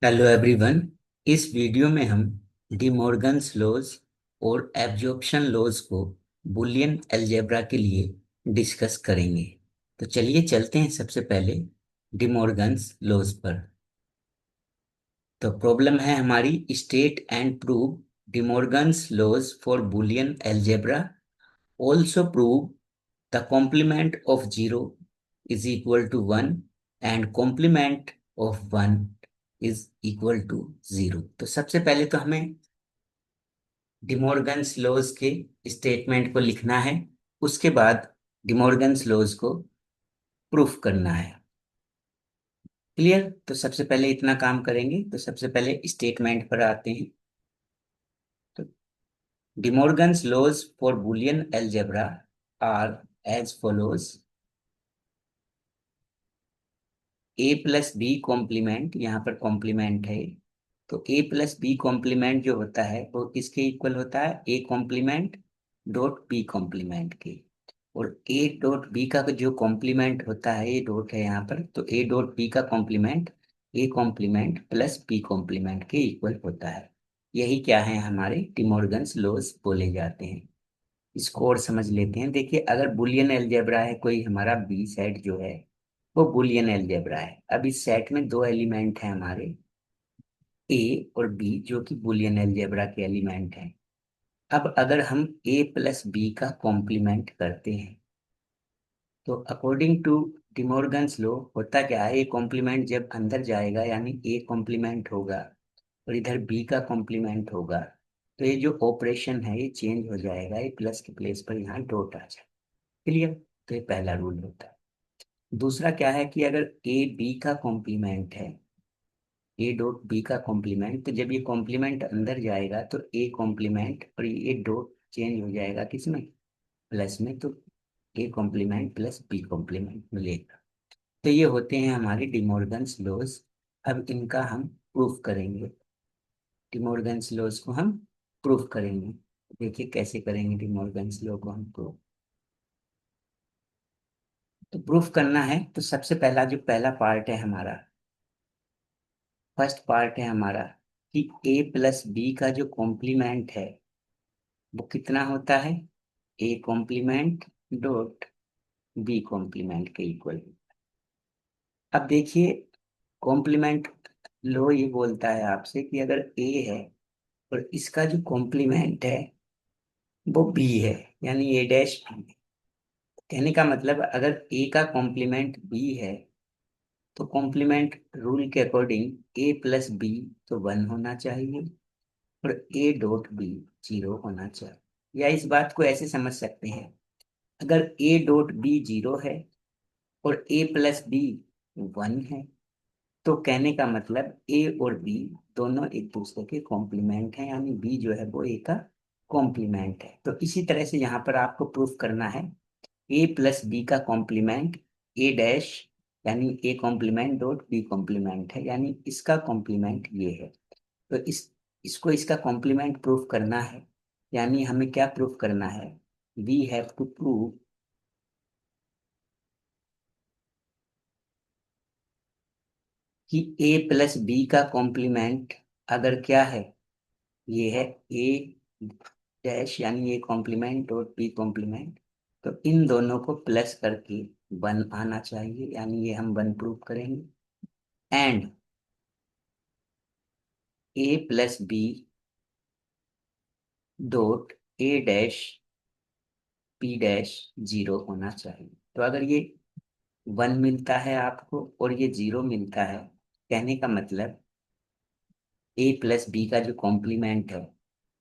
Hello everyone. इस video में हम डिमॉर्गन्स लॉज और एब्जॉर्प्शन लॉज को बुलियन अलजेब्रा के लिए डिस्कस करेंगे। तो चलिए चलते हैं सबसे पहले डिमॉर्गन्स लॉज पर। तो प्रॉब्लम है हमारी, state and prove De Morgan's laws for Boolean algebra, also prove the complement of zero is equal to one and complement of one is equal to zero. तो सबसे पहले तो हमें डिमॉर्गन्स लॉज के स्टेटमेंट को लिखना है, उसके बाद डिमॉर्गन्स लॉज को प्रूफ करना है। क्लियर? तो सबसे पहले इतना काम करेंगे। तो सबसे पहले स्टेटमेंट पर आते हैं। तो De Morgan's laws for Boolean algebra are as follows. A plus B complement, यहाँ पर कॉम्प्लीमेंट है, तो ए प्लस बी कॉम्प्लीमेंट जो होता है वो किसके इक्वल होता है? A complement dot B complement के। और ए डॉट बी का जो कॉम्प्लीमेंट होता है, ए डॉट है यहाँ पर, तो ए डॉट बी का complement A complement plus B complement के इक्वल होता है। यही क्या है? हमारे डिमॉर्गन्स लॉज बोले जाते हैं। इसको और समझ लेते हैं। देखिए, अगर बुलियन अलजेब्रा है कोई हमारा, बी सेट जो है वो बुलियन अलजेब्रा है। अब इस सेट में दो एलिमेंट हैं हमारे, ए और बी, जो कि बुलियन अलजेब्रा के एलिमेंट हैं। अब अगर हम ए प्लस बी का कॉम्प्लीमेंट करते हैं तो अकॉर्डिंग टू डिमॉर्गन्स लॉ होता क्या है? ए कॉम्प्लीमेंट जब अंदर जाएगा यानी ए कॉम्प्लीमेंट होगा और इधर बी का कॉम्प्लीमेंट होगा, तो ये जो ऑपरेशन है ये चेंज हो जाएगा, ये प्लस के प्लेस पर यहाँ डॉट आ जाए। क्लियर? तो ये पहला रूल होता है। दूसरा क्या है कि अगर ए बी का कॉम्प्लीमेंट है, ए डॉट बी का कॉम्प्लीमेंट, तो जब ये कॉम्प्लीमेंट अंदर जाएगा तो ए कॉम्प्लीमेंट और ये डॉट चेंज हो जाएगा किसमें? प्लस में। तो A complement plus B complement मिलेगा। तो ये होते हैं हमारे डिमॉर्गन्स लॉज। अब इनका हम प्रूफ करेंगे। डिमॉर्गन्स लॉज को हम प्रूफ करेंगे। देखिए कैसे करेंगे डिमॉर्गन्स लॉ को हम प्रूफ। तो प्रूफ करना है तो सबसे पहला जो पहला पार्ट है हमारा, फर्स्ट पार्ट है हमारा, कि ए प्लस बी का जो कॉम्प्लीमेंट है वो कितना होता है? A complement dot B complement के इक्वल। अब देखिए, कॉम्प्लीमेंट लो ये बोलता है आपसे कि अगर ए है और इसका जो कॉम्प्लीमेंट है वो बी है, यानी ए डैश बी। कहने का मतलब अगर ए का कॉम्प्लीमेंट बी है तो कॉम्प्लीमेंट रूल के अकॉर्डिंग ए प्लस बी तो वन होना चाहिए और ए डॉट बी जीरो होना चाहिए। या इस बात को ऐसे समझ सकते हैं, अगर ए डॉट बी जीरो है और ए प्लस बी वन है, तो कहने का मतलब ए और बी दोनों एक दूसरे के कॉम्प्लीमेंट हैं, यानी बी जो है वो ए का कॉम्प्लीमेंट है। तो इसी तरह से यहाँ पर आपको प्रूफ करना है ए प्लस बी का कॉम्प्लीमेंट ए डैश, यानी A complement dot B complement है, यानी इसका कॉम्प्लीमेंट ये है। तो इसको इसका कॉम्प्लीमेंट प्रूफ करना है, यानी हमें क्या प्रूफ करना है? वी हैव टू प्रूव कि ए प्लस बी का कॉम्प्लीमेंट अगर क्या है, ये है ए डैश, यानी ए कॉम्प्लीमेंट और बी कॉम्प्लीमेंट, तो इन दोनों को प्लस करके वन आना चाहिए, यानी ये हम वन प्रूव करेंगे। And A plus B dot A dash P dash zero होना चाहिए। तो अगर ये वन मिलता है आपको और ये जीरो मिलता है, कहने का मतलब ए प्लस बी का जो कॉम्प्लीमेंट है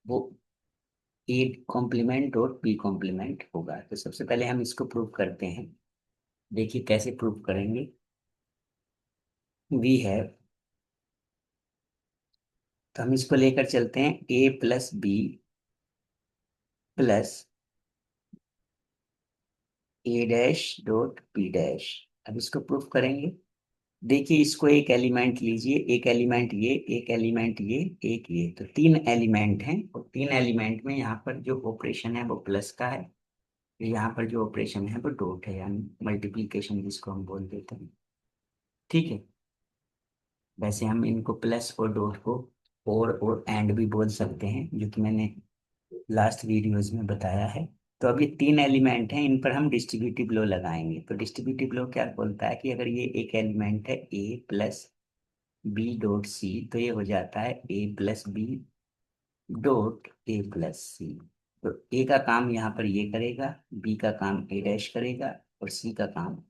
वो ए कॉम्प्लीमेंट और बी कॉम्प्लीमेंट होगा। तो सबसे पहले हम इसको प्रूव करते हैं। देखिए कैसे प्रूव करेंगे। वी हैव, तो हम इसको लेकर चलते हैं, ए plus B plus A dash dot B dash. अब इसको प्रूफ करेंगे। देखिए, इसको एक एलिमेंट लीजिए, एक एलिमेंट ये, एक एलिमेंट ये, एक ये, तो तीन एलिमेंट हैं और तीन एलिमेंट में यहाँ पर जो ऑपरेशन है वो प्लस का है, यहाँ पर जो ऑपरेशन है वो डॉट है, यानी मल्टीप्लीकेशन जिसको हम बोल देते हैं। ठीक है? वैसे हम इनको प्लस और डॉट को और एंड भी बोल सकते हैं, जो कि मैंने लास्ट वीडियोज में बताया है। तो अब ये तीन एलिमेंट हैं, इन पर हम डिस्ट्रीब्यूटिव लॉ लगाएंगे। तो डिस्ट्रीब्यूटिव लॉ क्या बोलता है कि अगर ये एक एलिमेंट है A plus B dot C, तो ये हो जाता है A plus B dot A plus C. तो ए का काम यहाँ पर ये करेगा, बी का काम ए डैश करेगा, और सी का काम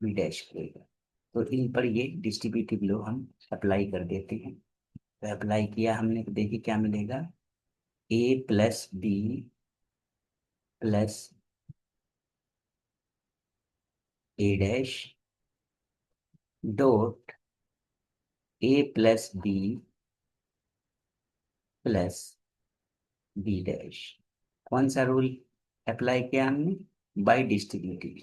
बी डैश करेगा। तो इन पर ये डिस्ट्रीब्यूटिव लॉ हम अप्लाई कर देते हैं। तो अप्लाई किया हमने, तो देखिए क्या मिलेगा, A plus B plus A dash dot A plus B plus B dash. कौन सा रूल अप्लाई किया हमने? By distributive,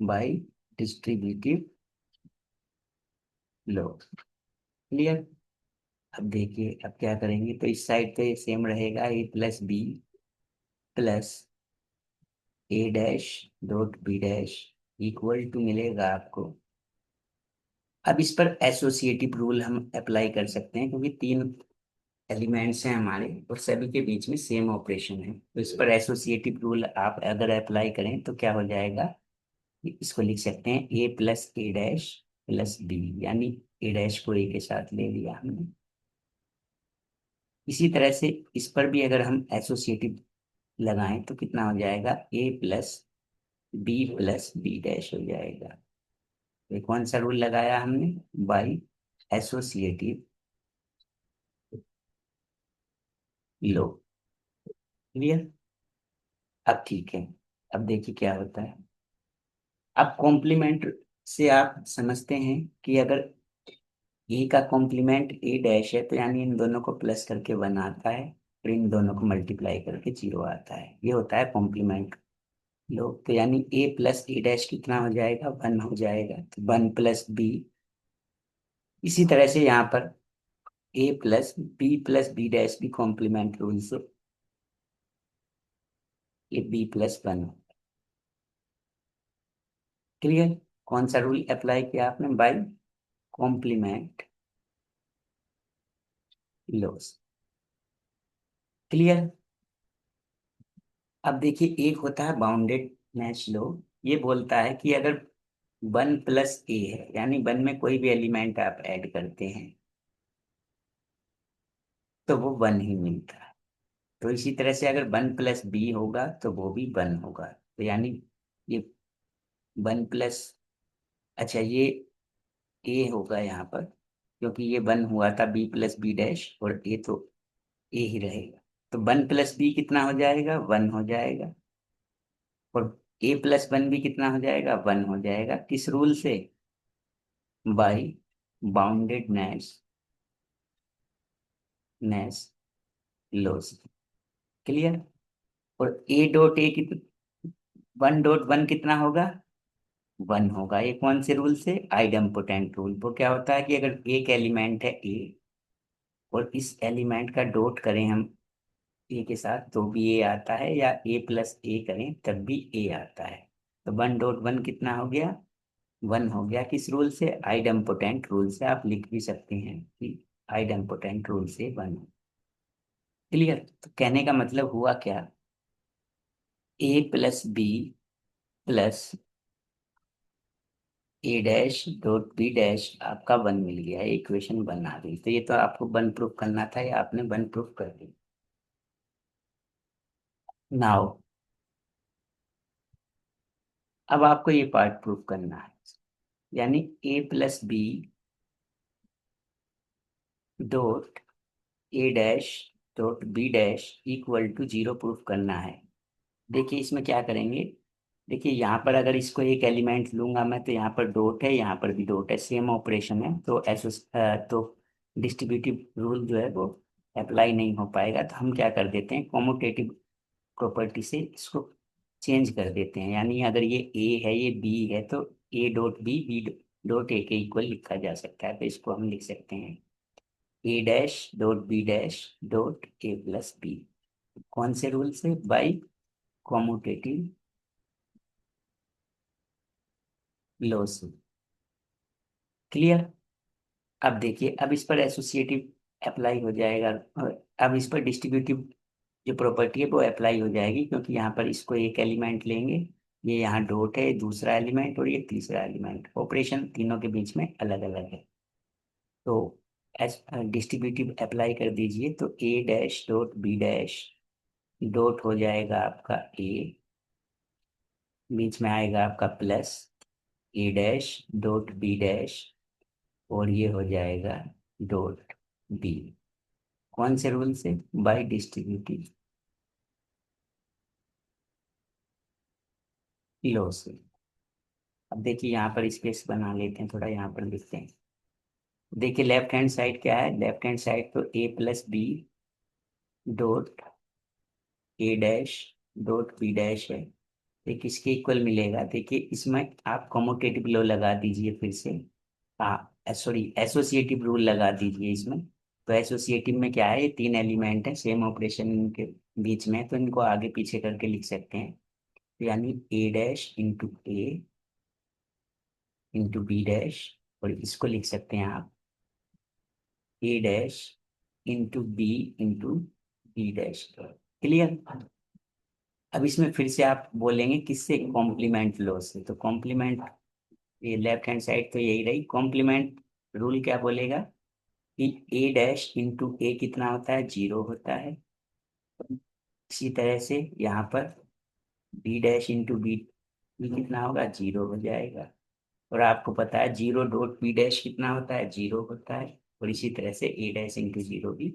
by distributive law. Clear? अब देखिए अब क्या करेंगे, तो इस साइड पे सेम रहेगा, A plus B plus A dash dot B dash equal to मिलेगा आपको। अब इस पर एसोसिएटिव रूल हम अप्लाई कर सकते हैं, क्योंकि तीन एलिमेंट्स हैं हमारे और सभी के बीच में सेम ऑपरेशन है। तो इस पर एसोसिएटिव रूल आप अगर अप्लाई करें तो क्या हो जाएगा, इसको लिख सकते हैं ए plus A dash plus B, यानी ए डैश को ए के साथ ले लिया हमने। इसी तरह से इस पर भी अगर हम एसोसिएटिव लगाएं तो कितना हो जाएगा, ए प्लस बी डैश हो जाएगा। ये कौन सा रूल लगाया हमने? By associative low. क्लियर? अब ठीक है, अब देखिए क्या होता है। अब कॉम्प्लीमेंट से आप समझते हैं कि अगर ए का कॉम्प्लीमेंट ए डैश है, तो यानी इन दोनों को प्लस करके वन आता है, और इन दोनों को मल्टीप्लाई करके जीरो आता है। ये होता है कॉम्प्लीमेंट लो। तो यानी ए प्लस ए डैश कितना हो जाएगा, वन हो जाएगा, तो वन प्लस बी। इसी तरह से यहाँ पर ए प्लस बी डैश भी कॉम्प्लीमेंट रूल से ये बी प्लस वन। क्लियर? कौन सा रूल अप्लाई किया आपने? By complement laws. क्लियर? अब देखिए एक होता है बाउंडेड मैच लो। ये बोलता है कि अगर वन प्लस ए है, यानी वन में कोई भी एलिमेंट आप ऐड करते हैं तो वो वन ही मिलता है। तो इसी तरह से अगर वन प्लस बी होगा तो वो भी वन होगा। तो यानी ये वन प्लस, अच्छा ये ए होगा यहाँ पर, क्योंकि ये वन हुआ था बी प्लस बी डैश, और ए तो ए ही रहेगा। तो वन प्लस बी कितना हो जाएगा, वन हो जाएगा, और ए प्लस वन भी कितना हो जाएगा, वन हो जाएगा। किस रूल से? By boundedness laws. Clear? और ए डॉट ए की, वन डॉट वन कितना होगा, वन होगा। ये कौन से रूल से? आइडम्पोटेंट रूल। वो क्या होता है कि अगर एक एलिमेंट है ए, और इस एलिमेंट का डॉट करें हम ए के साथ तो भी ए आता है, या ए प्लस ए करें तब भी ए आता है। तो वन डॉट वन कितना हो गया, वन हो गया। किस रूल से? आइडम्पोटेंट रूल से। आप लिख भी सकते हैं कि आइडम्पोटेंट रूल से वन। क्लियर? तो कहने का मतलब हुआ क्या, ए plus B plus A dash dot B dash आपका वन मिल गया, इक्वेशन वन आ गई। तो ये तो आपको वन प्रूफ करना था, या आपने वन प्रूफ कर दी। नाउ अब आपको ये पार्ट प्रूफ करना है, यानी A plus B dot A dash dot B dash equal to zero proof करना है। देखिए इसमें क्या करेंगे, देखिए यहाँ पर अगर इसको एक एलिमेंट लूंगा मैं, तो यहाँ पर डॉट है, यहाँ पर भी डॉट है, सेम ऑपरेशन है। तो तो डिस्ट्रीब्यूटिव रूल जो है वो अप्लाई नहीं हो पाएगा। तो हम क्या कर देते हैं, कॉमुटेटिव प्रॉपर्टी से इसको चेंज कर देते हैं। यानी अगर ये ए है ये बी है, तो A dot B dot A के इक्वल लिखा जा सकता है। तो इसको हम लिख सकते हैं A dash dot B dash dot A plus B. कौन से रूल से? बाई कॉमुटेटिव लॉ से। क्लियर? अब देखिए, अब इस पर एसोसिएटिव अप्लाई हो जाएगा, और अब इस पर डिस्ट्रीब्यूटिव जो प्रॉपर्टी है वो अप्लाई हो जाएगी, क्योंकि यहाँ पर इसको एक एलिमेंट लेंगे, ये यहाँ डॉट है दूसरा एलिमेंट और ये तीसरा एलिमेंट, ऑपरेशन तीनों के बीच में अलग अलग है। तो एस डिस्ट्रीब्यूटिव अप्लाई कर दीजिए, तो A dash dot B dash dot हो जाएगा आपका ए, बीच में आएगा आपका plus A dash dot B dash, और ये हो जाएगा डॉट बी। कौन से रूल से? बाय डिस्ट्रीब्यूटिव लॉ से। अब देखिए यहाँ पर स्पेस बना लेते हैं, थोड़ा यहाँ पर लिखते हैं। देखिए लेफ्ट हैंड साइड क्या है, लेफ्ट हैंड साइड तो A plus B dot A dash dot B dash है, ये किसके इक्वल मिलेगा? देखिए इसमें आप कॉम्यूटेटिव लॉ लगा दीजिए फिर से, हाँ सॉरी एसोसिएटिव रूल लगा दीजिए इसमें। तो एसोसिएटिव में क्या है, ये तीन एलिमेंट है, सेम ऑपरेशन के बीच में है, तो इनको आगे पीछे करके लिख सकते हैं। तो यानी A dash into A into B dash, और इसको लिख सकते हैं आप A dash into B into B dash. Clear? अब इसमें फिर से आप बोलेंगे किससे? कॉम्प्लीमेंट लॉ से। तो कॉम्प्लीमेंट, ये लेफ्ट हैंड साइड तो यही रही, कॉम्प्लीमेंट रूल क्या बोलेगा कि ए डैश इंटू ए कितना होता है? जीरो होता है। इसी तरह से यहाँ पर बी डैश इंटू बी भी कितना होगा? जीरो हो जाएगा। और आपको पता है जीरो डॉट बी डैश कितना होता है? जीरो होता है। और इसी तरह से ए डैश इंटू जीरो भी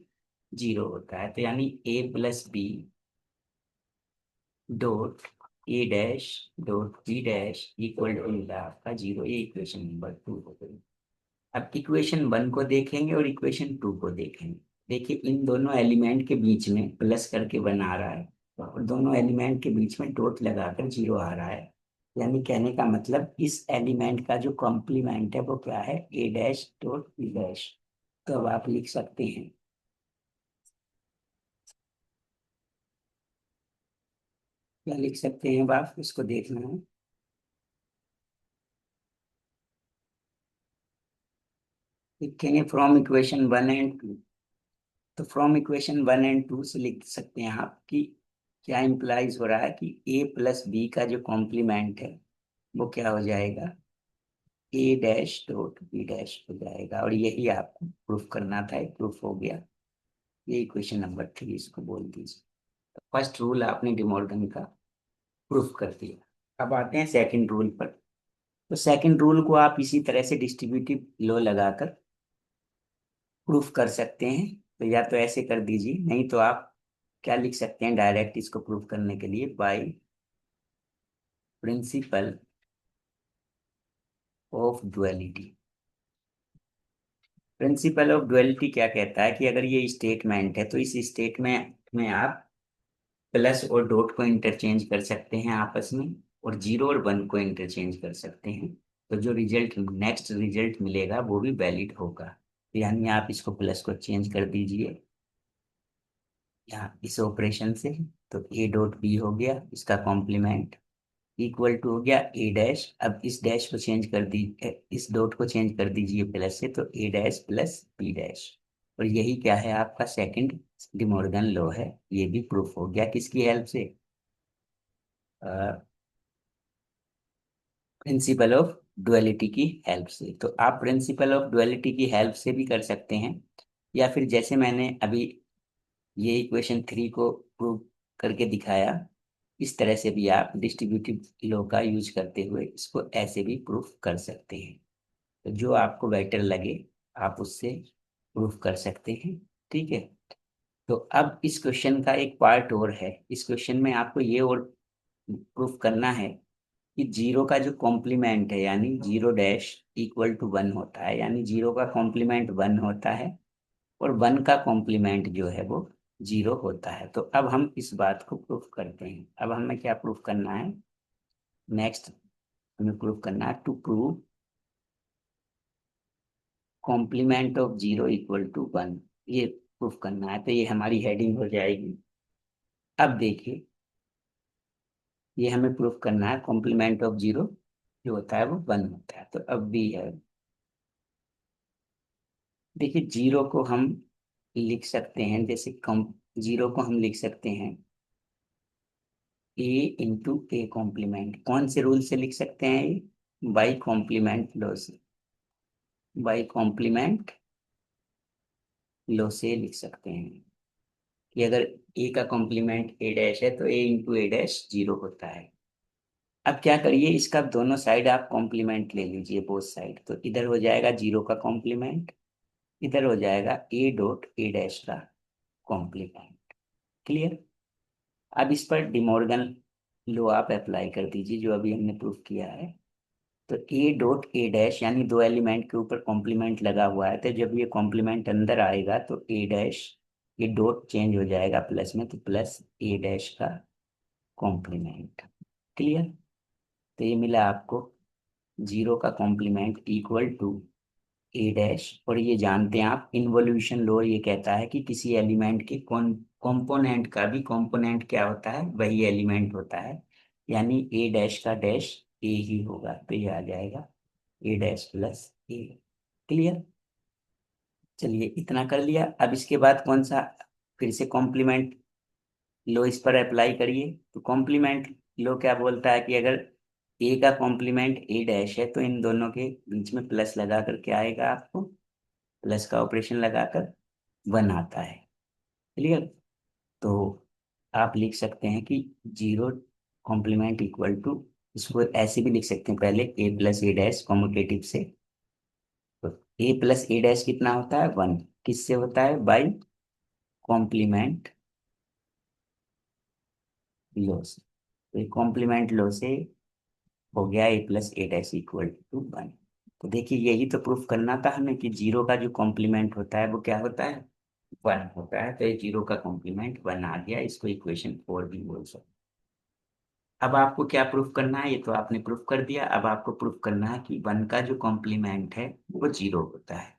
जीरो होता है। तो यानी A plus B dot A dash dot B dash equal to मिला आपका जीरो। ये इक्वेशन नंबर 2 हो गई। अब इक्वेशन 1 को देखेंगे और इक्वेशन 2 को देखेंगे। देखिए इन दोनों एलिमेंट के बीच में प्लस करके बना रहा है, और दोनों एलिमेंट के बीच में डॉट लगाकर जीरो आ रहा है। यानी कहने का मतलब इस एलिमेंट का जो कॉम्प्लीमेंट है वो क्या है? ए डैश डॉट बी डैश। तो अब आप लिख सकते हैं, क्या लिख सकते हैं? अब आप इसको देखना है, लिखेंगे फ्रॉम इक्वेशन 1 एंड 2। तो फ्रॉम इक्वेशन 1 एंड 2 से लिख सकते हैं आप कि क्या इम्प्लाइज हो रहा है कि ए प्लस बी का जो कॉम्प्लीमेंट है वो क्या हो जाएगा? ए डैश डॉट बी डैश हो जाएगा। और यही आपको प्रूफ करना था, प्रूफ हो गया। ये इक्वेशन नंबर 3 इसको बोल दीजिए। फर्स्ट रूल आपने डिमॉर्गन का प्रूफ कर दिया। अब आते हैं सेकंड रूल पर। तो सेकंड रूल को आप इसी तरह से डिस्ट्रीब्यूटिव लॉ लगाकर प्रूफ कर सकते हैं। तो या तो ऐसे कर दीजिए, नहीं तो आप क्या लिख सकते हैं डायरेक्ट इसको प्रूफ करने के लिए? By principle of duality. Principle of duality क्या कहता है कि अगर ये स्टेटमेंट है तो इस स्टेटमेंट में आप प्लस और डॉट को इंटरचेंज कर सकते हैं आपस में, और जीरो और वन को इंटरचेंज कर सकते हैं। तो जो रिजल्ट नेक्स्ट रिजल्ट मिलेगा वो भी वैलिड होगा। तो यानी आप इसको प्लस को चेंज कर दीजिए यहाँ इस ऑपरेशन से। तो ए डॉट बी हो गया, इसका कॉम्प्लीमेंट इक्वल टू हो गया ए डैश। अब इस डैश को चेंज कर दीजिए, इस डॉट को चेंज कर दीजिए प्लस से, तो A dash plus B dash. और यही क्या है? आपका सेकंड डिमॉर्गन लॉ है। ये भी प्रूफ हो गया किसकी हेल्प से? प्रिंसिपल ऑफ डुअलिटी की हेल्प से। तो आप प्रिंसिपल ऑफ डुअलिटी की हेल्प से भी कर सकते हैं, या फिर जैसे मैंने अभी ये इक्वेशन 3 को प्रूव करके दिखाया, इस तरह से भी आप डिस्ट्रीब्यूटिव लॉ का यूज करते हुए इसको ऐसे भी प्रूफ कर सकते हैं। तो जो आपको बेटर लगे आप उससे प्रूफ कर सकते हैं। ठीक है? तो अब इस क्वेश्चन का एक पार्ट और है। इस क्वेश्चन में आपको ये और प्रूफ करना है कि जीरो का जो कॉम्प्लीमेंट है, यानी zero dash equal to one होता है, यानी जीरो का कॉम्प्लीमेंट वन होता है, और वन का कॉम्प्लीमेंट जो है वो जीरो होता है। तो अब हम इस बात को प्रूफ करते हैं। अब हमें क्या प्रूफ करना है? नेक्स्ट हमें प्रूफ करना है to prove complement of zero equal to one. ये प्रूफ करना है, तो ये हमारी हेडिंग हो जाएगी। अब देखिए, ये हमें प्रूफ करना है कॉम्प्लीमेंट ऑफ जीरो जो होता है वो वन होता है। तो अब भी है, देखिए जीरो को हम लिख सकते हैं, जैसे कम, जीरो को हम लिख सकते हैं ए इंटू ए कॉम्प्लीमेंट। कौन से रूल से लिख सकते हैं ये? बाई कॉम्प्लीमेंट लॉ से, बाई कॉम्प्लीमेंट लॉ से लिख सकते हैं कि अगर ए का कॉम्प्लीमेंट ए डैश है तो ए इंटू ए डैश जीरो होता है। अब क्या करिए, इसका दोनों साइड आप कॉम्प्लीमेंट ले लीजिए, बोथ साइड। तो इधर हो जाएगा जीरो का कॉम्प्लीमेंट, इधर हो जाएगा ए डॉट ए डैश का कॉम्प्लीमेंट। क्लियर? अब इस पर डिमॉर्गन लो आप अप्लाई कर दीजिए, जो अभी हमने प्रूफ किया है। तो ए डॉट ए डैश यानी दो एलिमेंट के ऊपर कॉम्प्लीमेंट लगा हुआ है, तो जब ये कॉम्प्लीमेंट अंदर आएगा तो ए डैश, ये डॉट चेंज हो जाएगा प्लस में, तो प्लस ए डैश का कॉम्प्लीमेंट। क्लियर? तो ये मिला आपको जीरो का complement equal to A dash. और ये जानते हैं आप, इन्वोल्यूशन लॉ ये कहता है कि किसी एलिमेंट के कॉम्पोनेंट का भी कॉम्पोनेंट क्या होता है, वही एलिमेंट होता है। यानी ए डैश का डैश ए ही होगा, तो ये आ जाएगा ए डैश प्लस ए। क्लियर? चलिए इतना कर लिया। अब इसके बाद कौन सा, फिर से कॉम्प्लीमेंट लो इस पर अप्लाई करिए। तो कॉम्प्लीमेंट लो क्या बोलता है कि अगर ए का कॉम्प्लीमेंट ए डैश है तो इन दोनों के बीच में प्लस लगा कर क्या आएगा आपको, प्लस का ऑपरेशन लगाकर वन आता है। क्लियर? तो आप लिख सकते हैं कि जीरो कॉम्प्लीमेंट इक्वल टू, इसको ऐसे भी लिख सकते हैं पहले, ए प्लस ए डैश कॉम्यूटेटिव से। तो ए प्लस ए डैश कितना होता है, वन। किससे होता है, बाई कॉम्प्लीमेंट लो से। तो ये कॉम्प्लीमेंट लो से हो गया A plus A dash equal to one. तो देखिए यही तो प्रूफ करना था हमें कि जीरो का जो कॉम्प्लीमेंट होता है वो क्या होता है, वन होता है। तो ये जीरो का कॉम्प्लीमेंट वन आ गया, इसको इक्वेशन फोर भी बोल सकते। अब आपको क्या प्रूफ करना है, ये तो आपने प्रूफ कर दिया। अब आपको प्रूफ करना है कि वन का जो कॉम्प्लीमेंट है वो जीरो होता है।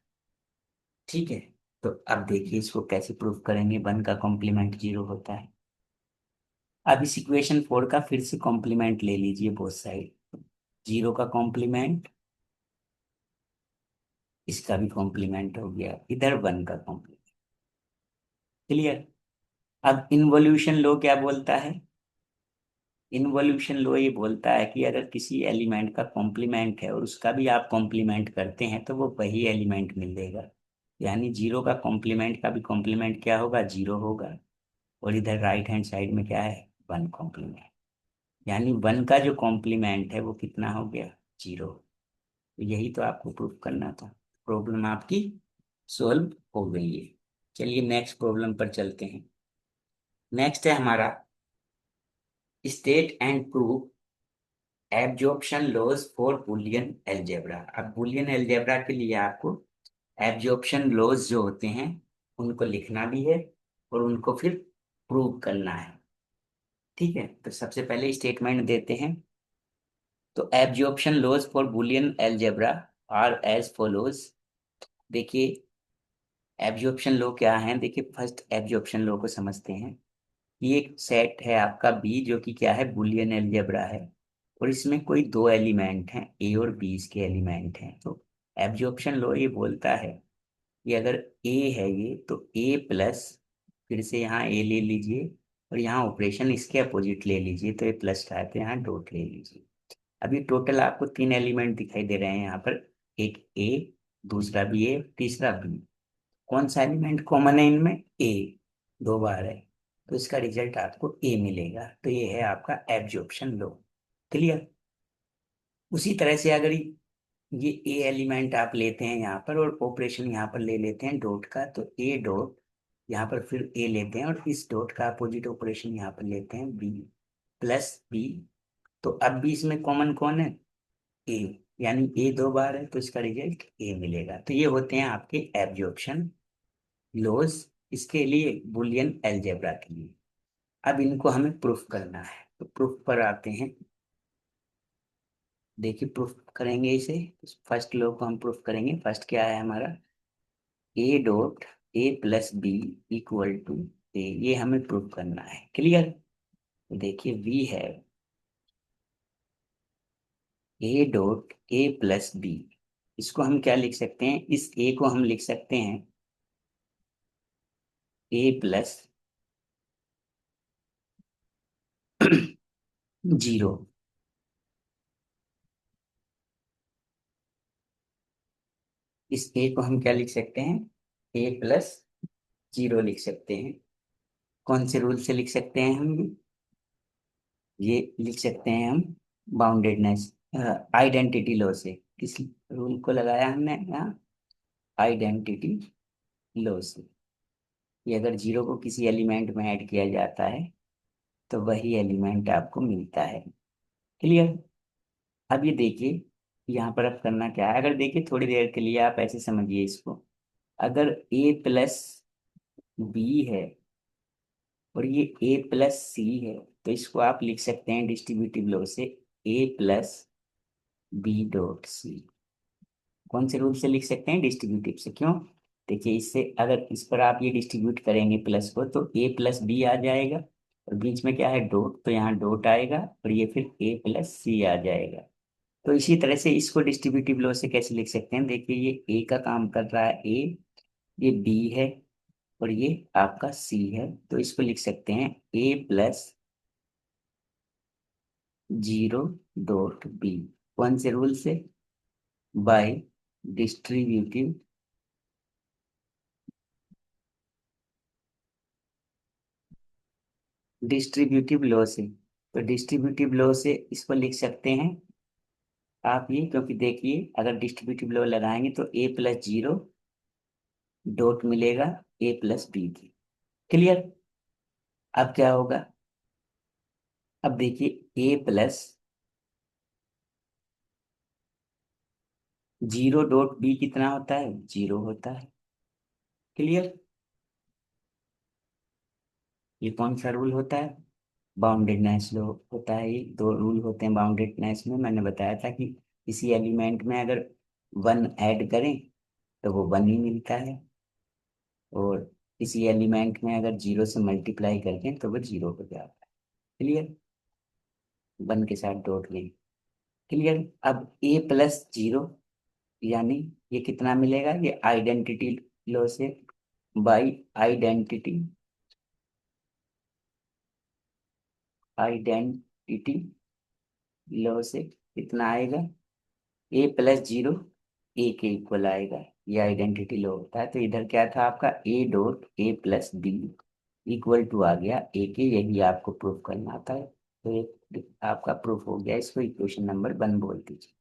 ठीक है? तो अब देखिए इसको कैसे प्रूफ करेंगे, वन का कॉम्प्लीमेंट जीरो होता है। अब इस इक्वेशन फोर का फिर से कॉम्प्लीमेंट ले लीजिए बोथ साइड। जीरो का कॉम्प्लीमेंट, इसका भी कॉम्प्लीमेंट हो गया, इधर वन का कॉम्प्लीमेंट। क्लियर? अब इनवोल्यूशन लो क्या बोलता है, इनवोल्यूशन लो ये बोलता है कि अगर किसी एलिमेंट का कॉम्प्लीमेंट है और उसका भी आप कॉम्प्लीमेंट करते हैं तो वो वही एलिमेंट मिलेगा। यानी जीरो का कॉम्प्लीमेंट का भी कॉम्प्लीमेंट क्या होगा, जीरो होगा। और इधर राइट हैंड साइड में क्या है, वन कॉम्प्लीमेंट। यानी वन का जो कॉम्प्लीमेंट है वो कितना हो गया, जीरो। तो यही तो आपको प्रूफ करना था। प्रॉब्लम आपकी सोल्व हो गई है। चलिए नेक्स्ट प्रॉब्लम पर चलते हैं। नेक्स्ट है हमारा state and prove absorption laws for Boolean algebra. अब बूलियन अलजेब्रा के लिए आपको एब्जॉर्प्शन लॉज जो होते हैं उनको लिखना भी है और उनको फिर प्रूव करना है। ठीक है? तो सबसे पहले स्टेटमेंट देते हैं। तो absorption laws for Boolean algebra are as follows. देखिए एब्जॉर्प्शन लॉ क्या है, देखिए फर्स्ट एब्जॉर्प्शन लॉ को समझते हैं। ये एक सेट है आपका बी, जो कि क्या है, बूलियन अलजेब्रा है। और इसमें कोई दो एलिमेंट हैं, ए और बी इसके एलिमेंट हैं। तो एब्जॉर्प्शन लॉ ये बोलता है कि अगर ए है ये, तो ए प्लस, फिर से यहाँ ए ले लीजिए और यहाँ ऑपरेशन इसके अपोजिट ले लीजिए, तो ये प्लस का है तो यहाँ डॉट ले लीजिए। अभी टोटल आपको तीन एलिमेंट दिखाई दे रहे हैं यहाँ पर, एक ए, दूसरा भी ए, तीसरा बी। कौन सा एलिमेंट कॉमन है इनमें, ए, दो बार है। तो इसका रिजल्ट आपको ए मिलेगा। तो ये है आपका एब्जॉर्प्शन लो। क्लियर? उसी तरह से अगर ये ए एलिमेंट आप लेते हैं यहाँ पर और ऑपरेशन यहाँ पर ले लेते हैं डॉट का, तो ए डॉट, यहाँ पर फिर ए लेते हैं और इस डॉट का अपोजिट ऑपरेशन यहाँ पर लेते हैं बी प्लस बी। तो अब भी इसमें कॉमन कौन है, ए। यानी ए दो बार है तो इसका रिजल्ट ए मिलेगा। तो ये होते हैं आपके एब्जॉर्प्शन लॉज, इसके लिए बुलियन अलजेब्रा के लिए। अब इनको हमें प्रूफ करना है, तो प्रूफ पर आते हैं। देखिए प्रूफ करेंगे इसे, फर्स्ट लॉ को हम प्रूफ करेंगे। फर्स्ट क्या है हमारा, A dot A plus B equal to A, ये हमें प्रूफ करना है। क्लियर? देखिए वी है A dot A plus B, इसको हम क्या लिख सकते हैं, इस ए को हम लिख सकते हैं ए प्लस जीरो। इस ए को हम क्या लिख सकते हैं, ए प्लस जीरो लिख सकते हैं। कौन से रूल से लिख सकते हैं हम ये लिख सकते हैं हम बाउंडेडनेस आइडेंटिटी लॉ से। किस रूल को लगाया हमने यहाँ, आइडेंटिटी लॉ से। ये अगर जीरो को किसी एलिमेंट में ऐड किया जाता है तो वही एलिमेंट आपको मिलता है। क्लियर। अब ये देखिए यहाँ पर अब करना क्या है, अगर देखिए थोड़ी देर के लिए आप ऐसे समझिए इसको। अगर ए प्लस बी है और ये ए प्लस सी है, तो इसको आप लिख सकते हैं डिस्ट्रीब्यूटिव लॉ से ए प्लस बी डॉट सी। कौन से रूल से लिख सकते हैं, डिस्ट्रीब्यूटिव से। क्यों, देखिए इससे अगर इस पर आप ये डिस्ट्रीब्यूट करेंगे प्लस को तो ए प्लस बी आ जाएगा, और बीच में क्या है डॉट, तो यहाँ डॉट आएगा और ये फिर ए प्लस सी आ जाएगा। तो इसी तरह से इसको डिस्ट्रीब्यूटिव लॉ से कैसे लिख सकते हैं, देखिए ये ए का काम कर रहा है ए, ये बी है और ये आपका सी है, तो इसको लिख सकते हैं ए प्लस जीरो डॉट बी। कौन से रूल से, बाय डिस्ट्रीब्यूटिव डिस्ट्रीब्यूटिव लॉ से। तो डिस्ट्रीब्यूटिव लॉ से इसको लिख सकते हैं आप ये, क्योंकि देखिए अगर डिस्ट्रीब्यूटिव लॉ लगाएंगे तो ए प्लस जीरो डॉट मिलेगा ए प्लस बी की। क्लियर। अब क्या होगा, अब देखिए ए प्लस जीरो डॉट बी कितना होता है, जीरो होता है। क्लियर। ये कौन सा रूल होता है, बाउंडेडनेस लॉ होता है। ये दो रूल होते हैं बाउंडेडनेस में, मैंने बताया था कि किसी एलिमेंट में अगर वन ऐड करें तो वो वन ही मिलता है, और किसी एलिमेंट में अगर जीरो से मल्टीप्लाई करके तो वो जीरो हो जाता है। क्लियर। वन के साथ डॉट लें। क्लियर। अब ए प्लस जीरो यानी ये कितना मिलेगा, ये आइडेंटिटी लॉ से, बाई आइडेंटिटी आइडेंटिटी लॉ से कितना आएगा, ए प्लस जीरो ए के इक्वल आएगा। ये आइडेंटिटी लॉ होता है। तो इधर क्या था आपका, A dot A plus B equal to आ गया ए के, यही आपको प्रूफ करना था। तो ये आपका प्रूफ हो गया, इसको इक्वेशन नंबर 1 बोल दीजिए।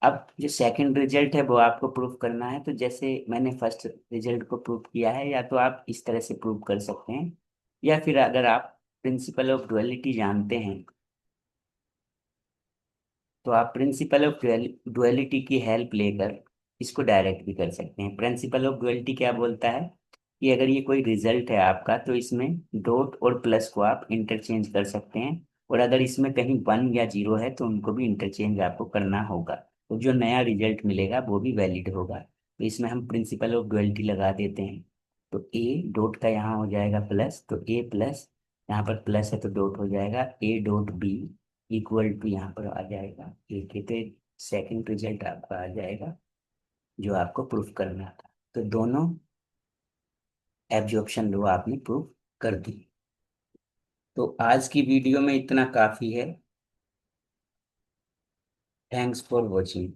अब जो सेकंड रिजल्ट है वो आपको प्रूफ करना है। तो जैसे मैंने फर्स्ट रिजल्ट को प्रूफ किया है, या तो आप इस तरह से प्रूफ कर सकते हैं, या फिर अगर आप प्रिंसिपल ऑफ डुअलिटी जानते हैं तो आप प्रिंसिपल ऑफ डुअलिटी की हेल्प लेकर इसको डायरेक्ट भी कर सकते हैं। प्रिंसिपल ऑफ डुअलिटी क्या बोलता है कि अगर ये कोई रिजल्ट है आपका तो इसमें डॉट और प्लस को आप इंटरचेंज कर सकते हैं, और अगर इसमें कहीं वन या जीरो है तो उनको भी इंटरचेंज आपको करना होगा, तो जो नया रिजल्ट मिलेगा वो भी वैलिड होगा। तो इसमें हम प्रिंसिपल ऑफ डुअलिटी लगा देते हैं। तो ए डॉट का यहाँ हो जाएगा प्लस, तो ए प्लस, यहाँ पर प्लस है तो डॉट हो जाएगा A dot B equal to, यहाँ पर आ जाएगा ए के। तो सेकंड रिजल्ट आपका आ जाएगा जो आपको प्रूफ करना था। तो दोनों एब्जॉर्प्शन लो आपने प्रूफ कर दी। तो आज की वीडियो में इतना काफी है। Thanks for watching.